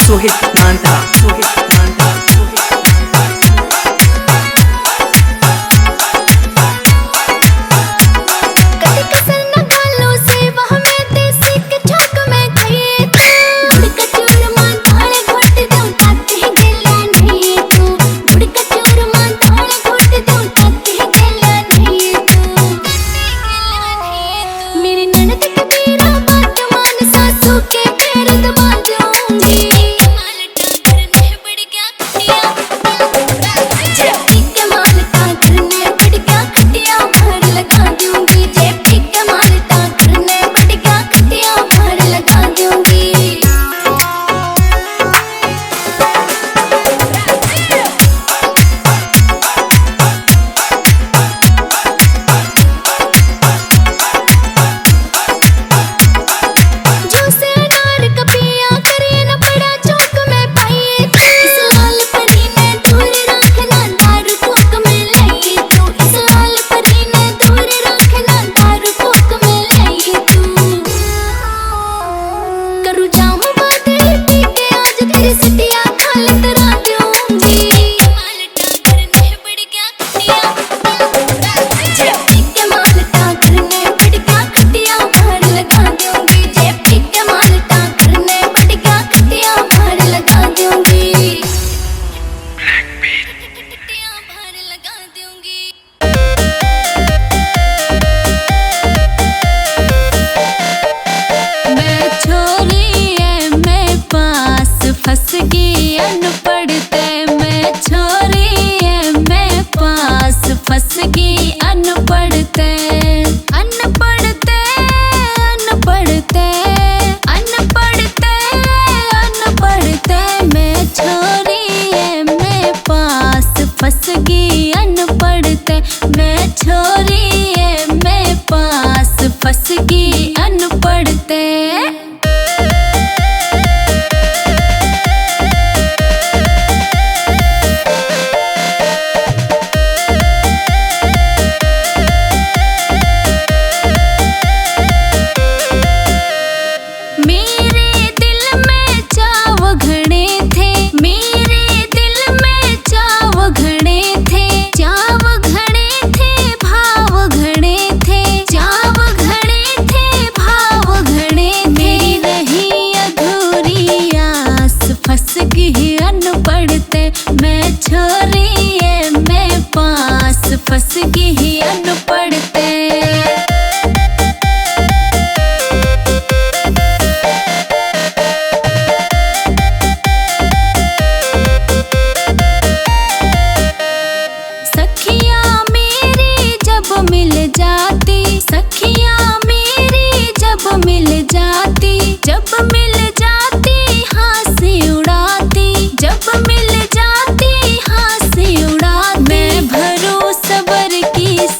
Suhit Manta, Suhit Manta, कभी कसर न खालो से वह में देसी के छौक में खाइए तू गुड़ का चूरमा थाले घोट दूं ताते गेला नहीं तू गुड़ का चूरमा थाले घोट दूं ताते गेला नहीं तू मेरी ननद के तेरा बात मान सासू के पैर दबा दूंगी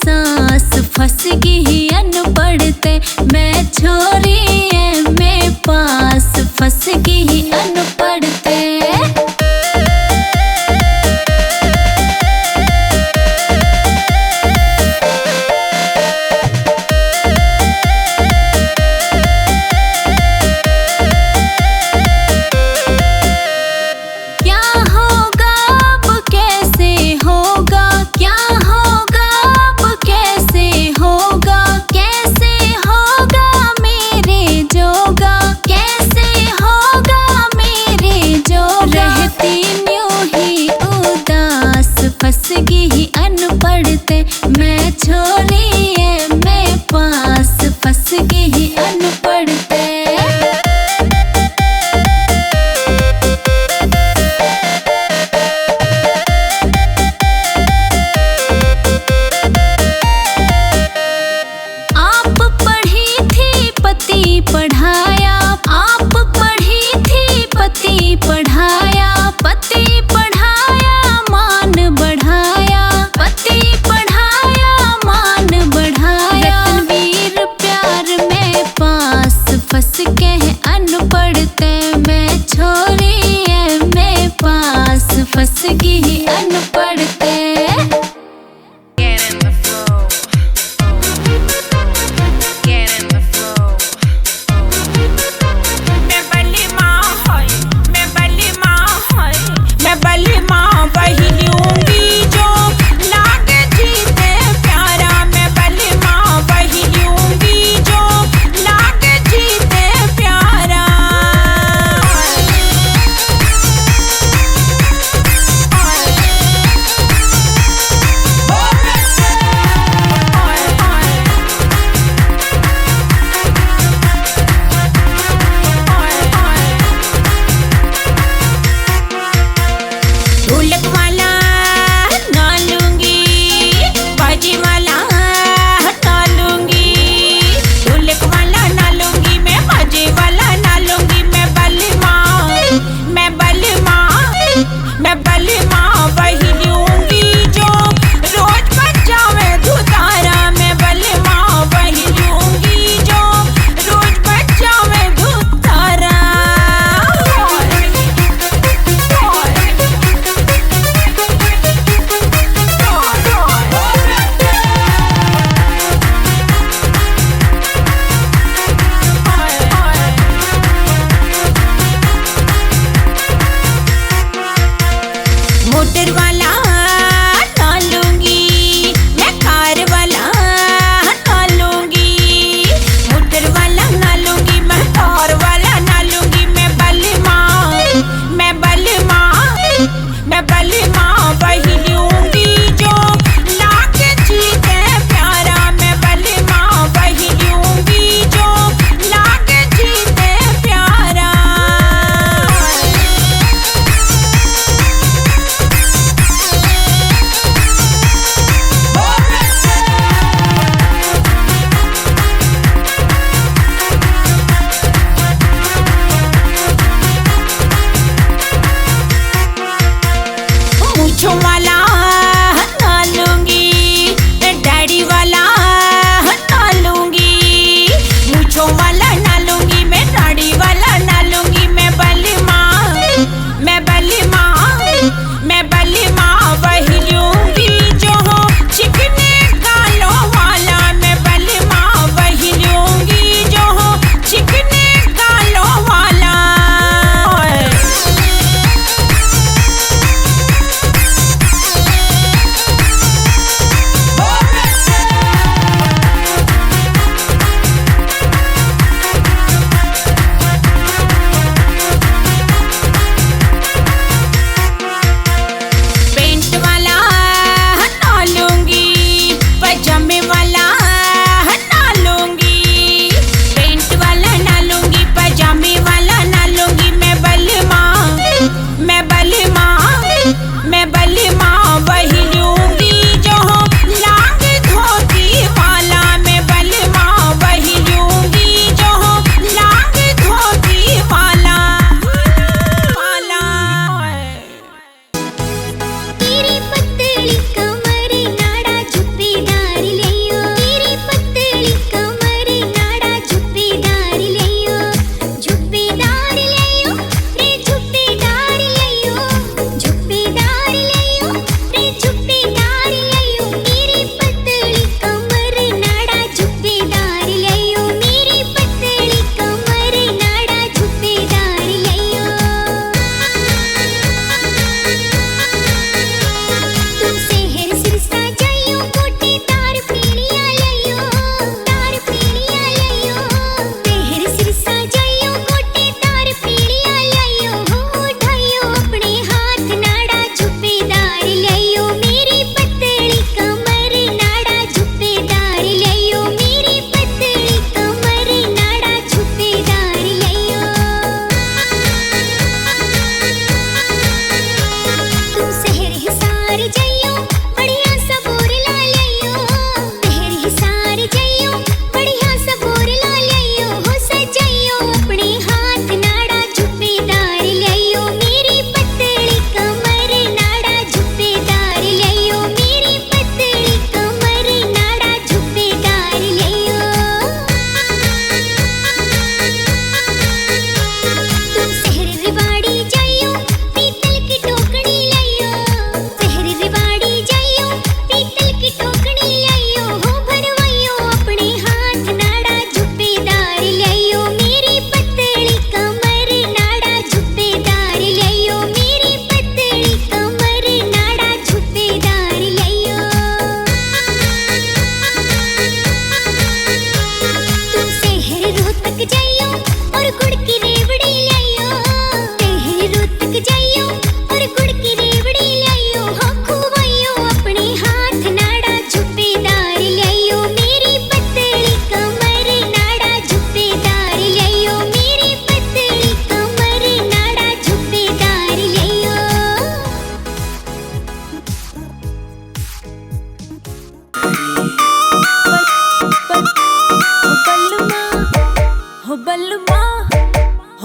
सांस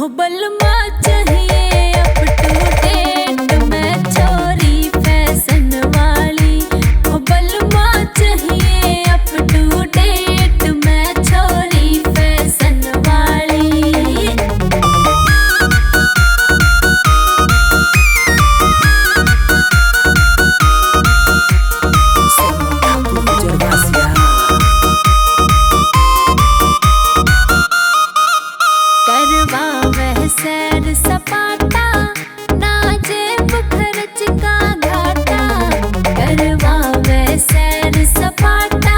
हो बलमा चाहिए अप टू डेट, मैं छोरी फैशन वाली। हो बलमा चाहिए अप टू डेट, मैं छोरी फैशन वाली। करवा वह सैर सपाटा, ना जेब खर्च का घाटा। करवा वह सैर सपाटा,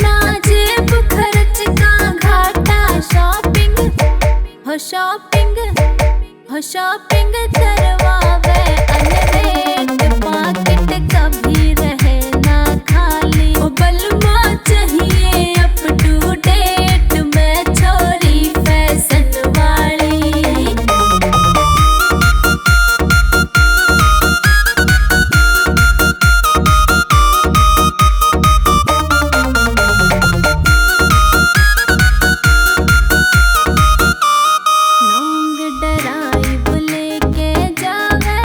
ना जेब खर्च का घाटा। शॉपिंग हो शॉपिंग हो शॉपिंग करवा वह अनरेट, पॉकेट कभी रहे ना खाली। ओ बलमा चाहिए अप टू डेट, मैं छोरी फैशन वाली। लॉन्ग ड्राइव लेके जावे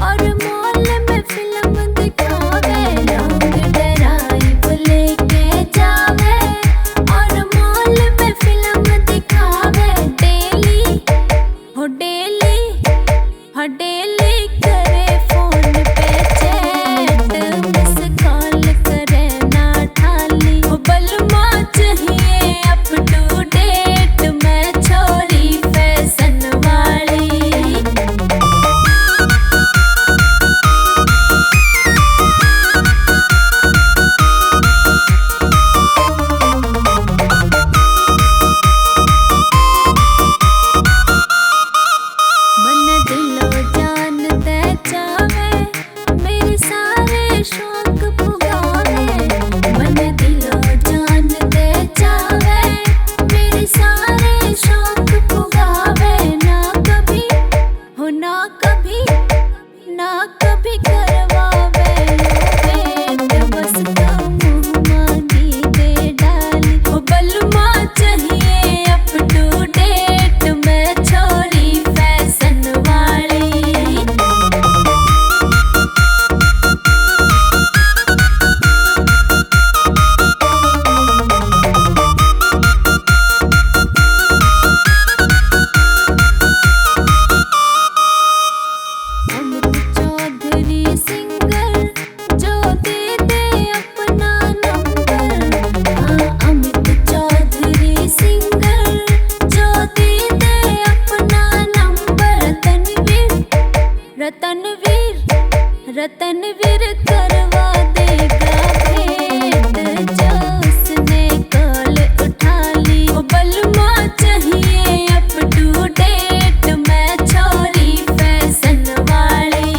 और मॉल में फिल्म दिखावे। लॉन्ग ड्राइव लेके जावे और मॉल में फिल्म दिखावे। डेली हो डेली करे फोन पे चैट, मिस कॉल करे ना ठाली। हो बलमा चाहिए अप टू डेट, मैं छोरी फैशन वाली। मन दिलो जान दे चावे, मेरे सारे शौक पुगावे। मन दिलो जान दे चावे, मेरे सारे शौक पुगावे। ना कभी हो ना कभी ना कभी करवावे वेट, बस तो मुँह मांगी दे डाली। हो बलमा चाहिए अप टू डेट, मैं छोरी फैशन वाली। अमित चौधरी सिंगर, जो दे दे अपना नंबर। हाँ अमित चौधरी सिंगर, जो दे दे अपना नंबर। रतनवीर करवा देगा भेंट, जो उसने कॉल उठा ली। ओ बलमा चाहिए अप टू डेट, मैं छोरी फैशन वाली।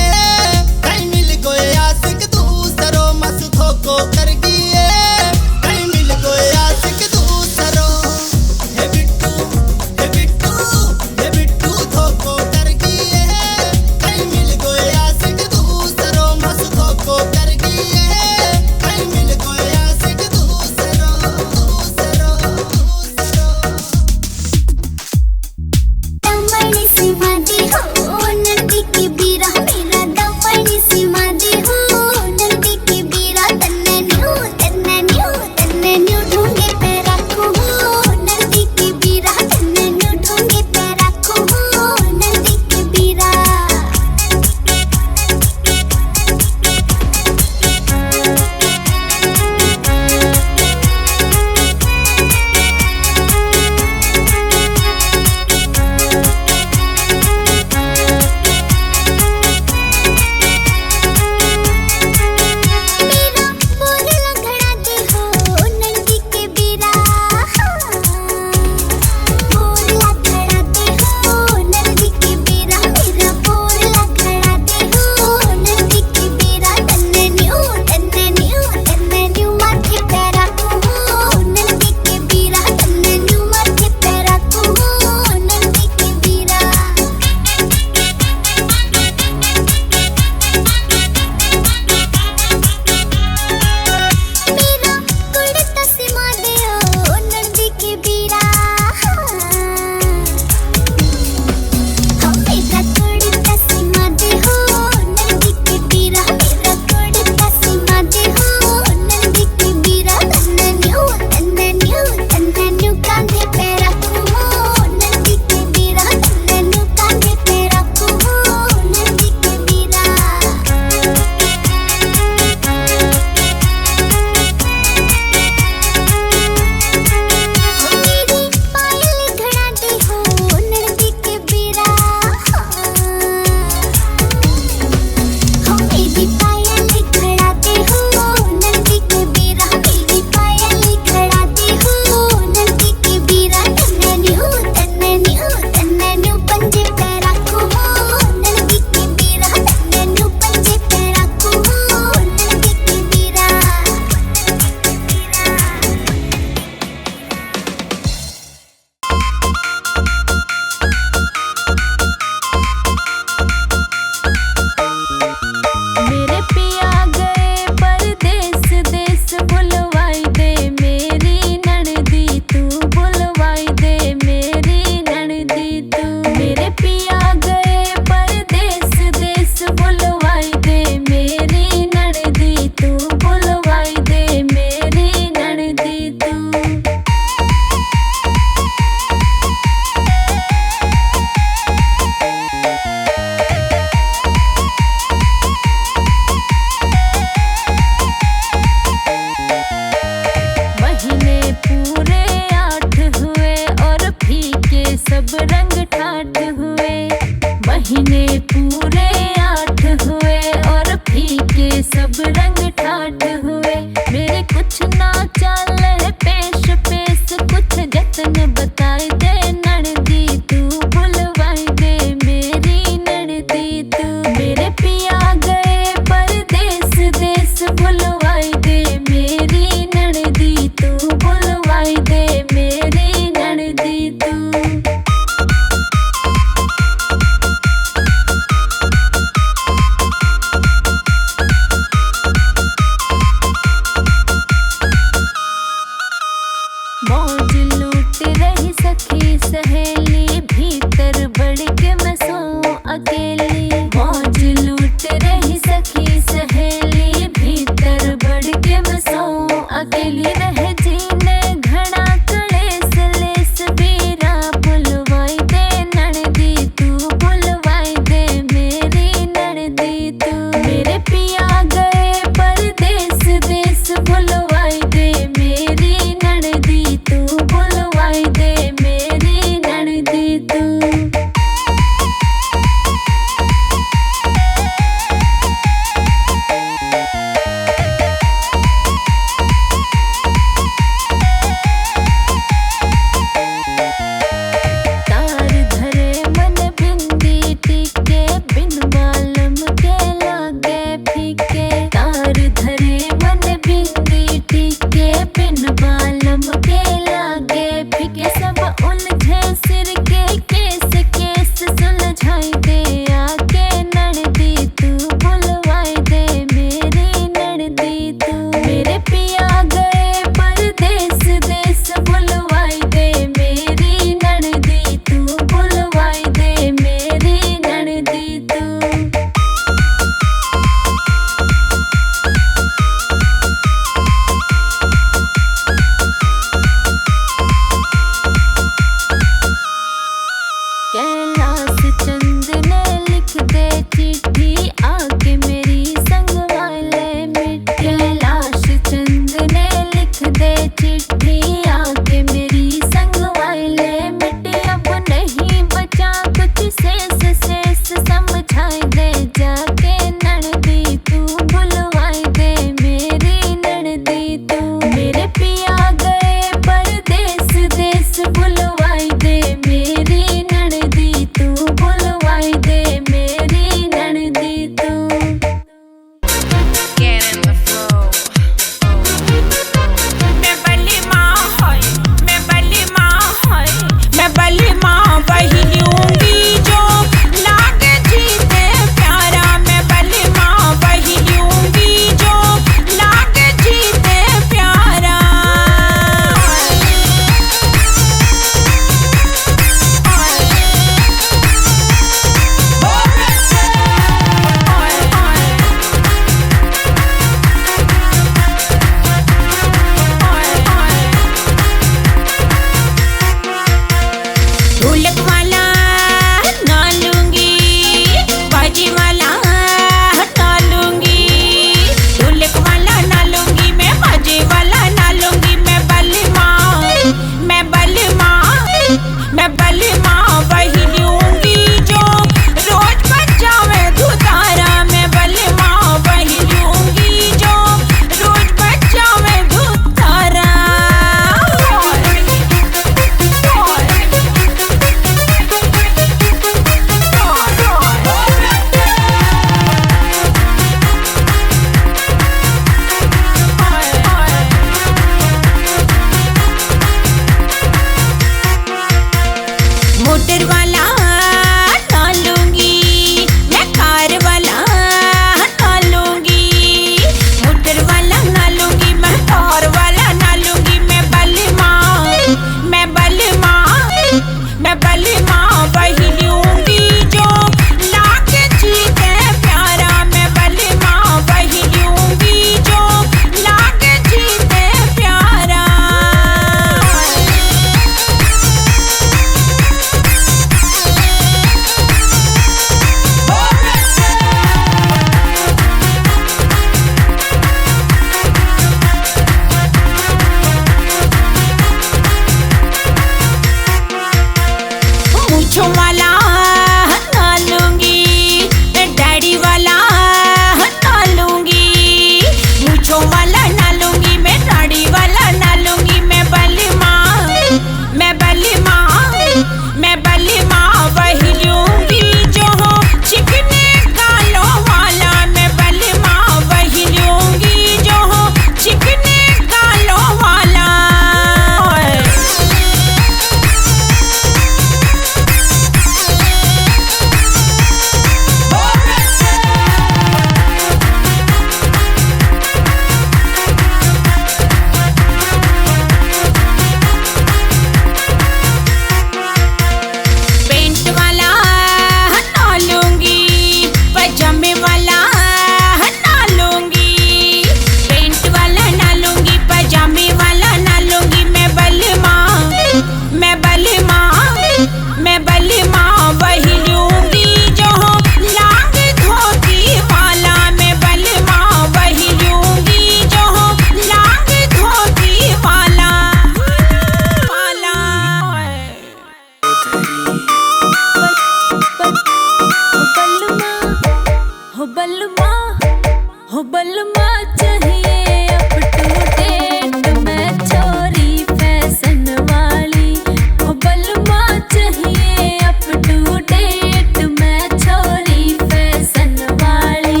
हो बलमा चाहिए अप टू डेट, मैं छोरी फैशन वाली। हो बलमा चाहिए अप टू डेट, मैं छोरी फैशन वाली।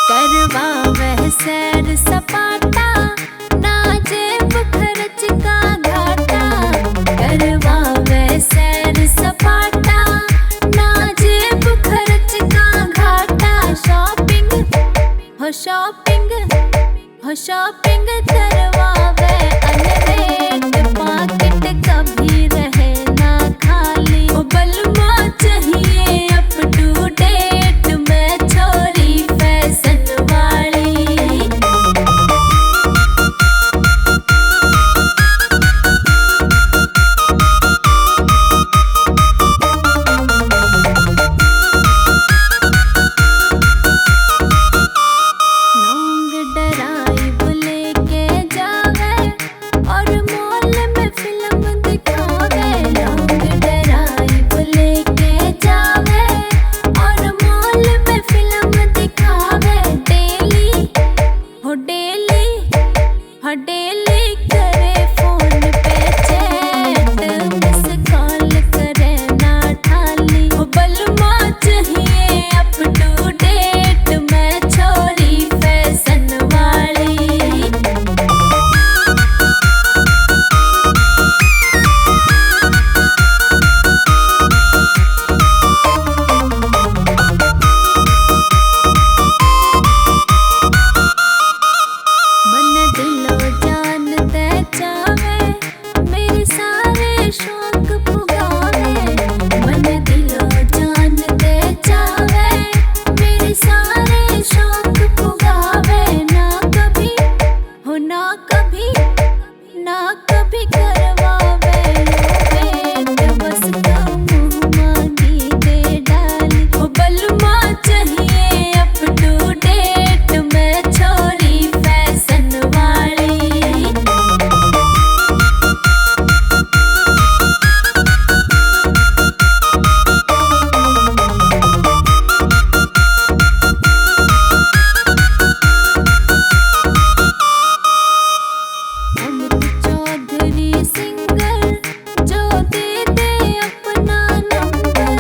करवा वह सैर सपाटा, ना जेब खर्च का घाटा। करवा वह सैर सपाटा, ना जेब खर्च का घाटा। शॉपिंग हो शॉपिंग हो शॉपिंग करवा वह अनरेट, पॉकेट कभी रहे ना खाली। ओ बलमा चाहिए अप टू डेट, मैं छोरी फैशन वाली। लॉन्ग ड्राइव लेके जावे और मॉल में फिल्म दिखावे। लॉन्ग ड्राइव लेके जावे और मॉल में फिल्म दिखावे। डेली हो डेली हो डेली करे फोन पे चैट, मिस कॉल करे ना ठाली। हो बलमा चाहिए अप टू डेट, मैं छोरी फैशन वाली। मन दिलो जान दे चावे, मेरे सारे शौक पुगावे। मन दिलो जान दे चावे, मेरे सारे शौक पुगावे। ना कभी हो ना कभी ना कभी करवावे वेट, बस तो मुँह मांगी दे डाली। हो बलमा चाहिए अप टू डेट, मैं छोरी फैशन वाली। अमित चौधरी सिंगर, जो दे दे अपना नंबर।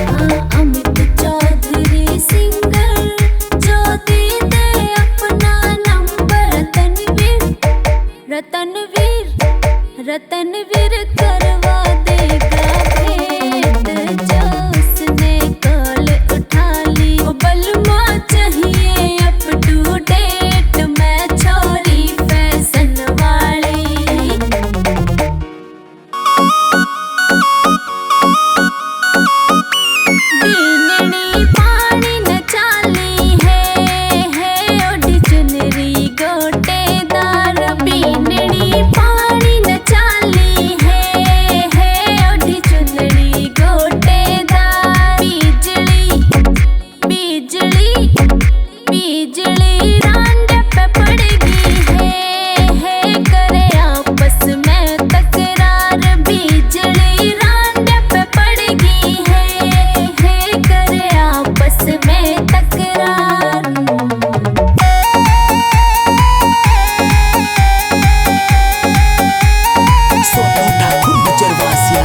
हाँ अमित चौधरी सिंगर, जो दे दे अपना नंबर। रतनवीर रतनवीर करवा देगा भेंट, जो उसने कॉल उठा ली। ओ बलमा चाहिए अप टू डेट, मैं छोरी फैशन वाली। बीननी पानी न चाली है ओढ़ी चुनरी गोटेदार। बीननी पानी न चाली है ओढ़ी चुनरी गोटेदार। बिजली बिजली बिजली रांड पे पड़ेगी है करे आपस में तकरार। बिजली रांड पे पड़ेगी है करे आपस में तकरार। सोनू ठाकुर गुजरवासिया।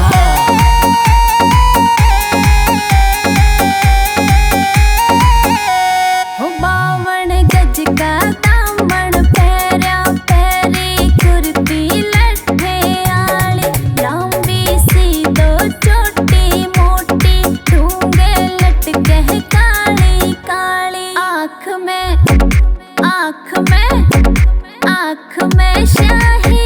हो 52 गज का दामन पैरा पैरी कुर्ती लट्ठे आली। लंबी सी दो छोटी मोटी ठूंगे लटके काली काली। आँख में शाही